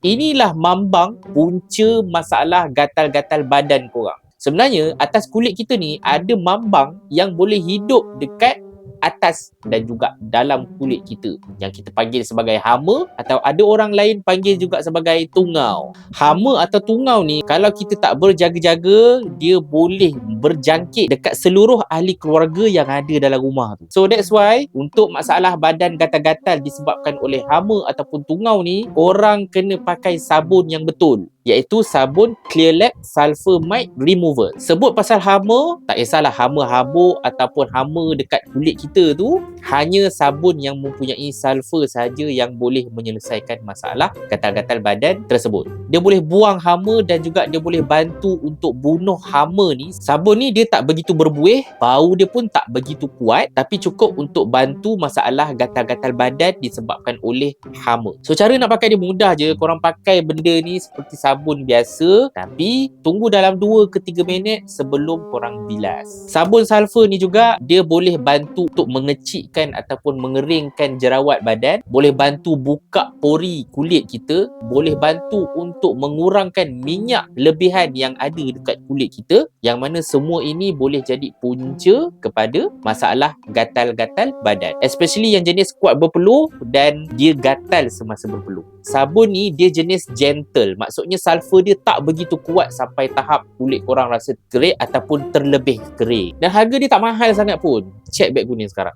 Inilah mambang punca masalah gatal-gatal badan korang. Sebenarnya, atas kulit kita ni ada mambang yang boleh hidup dekat atas dan juga dalam kulit kita yang kita panggil sebagai hama, atau ada orang lain panggil juga sebagai tungau. Hama atau tungau ni kalau kita tak berjaga-jaga, dia boleh berjangkit dekat seluruh ahli keluarga yang ada dalam rumah tu. So that's why untuk masalah badan gatal-gatal disebabkan oleh hama ataupun tungau ni, orang kena pakai sabun yang betul, iaitu sabun Clearlab Sulfamide Remover. Sebut pasal hama, tak kisahlah hama habuk ataupun hama dekat kulit kita tu, hanya sabun yang mempunyai sulfur saja yang boleh menyelesaikan masalah gatal-gatal badan tersebut. Dia boleh buang hama dan juga dia boleh bantu untuk bunuh hama ni. Sabun ni dia tak begitu berbuih, bau dia pun tak begitu kuat, tapi cukup untuk bantu masalah gatal-gatal badan disebabkan oleh hama. So cara nak pakai dia mudah je, korang pakai benda ni seperti sabun biasa, tapi tunggu dalam 2 ke 3 minit sebelum korang bilas. Sabun sulfur ni juga dia boleh bantu untuk mengecikkan ataupun mengeringkan jerawat badan, boleh bantu buka pori kulit kita, boleh bantu untuk mengurangkan minyak lebihan yang ada dekat kulit kita, yang mana semua ini boleh jadi punca kepada masalah gatal-gatal badan, especially yang jenis kuat berpeluh dan dia gatal semasa berpeluh. Sabun ni dia jenis gentle, maksudnya sulfur dia tak begitu kuat sampai tahap kulit korang rasa terik ataupun terlebih kering. Dan harga dia tak mahal sangat pun. Check beg kuning sekarang.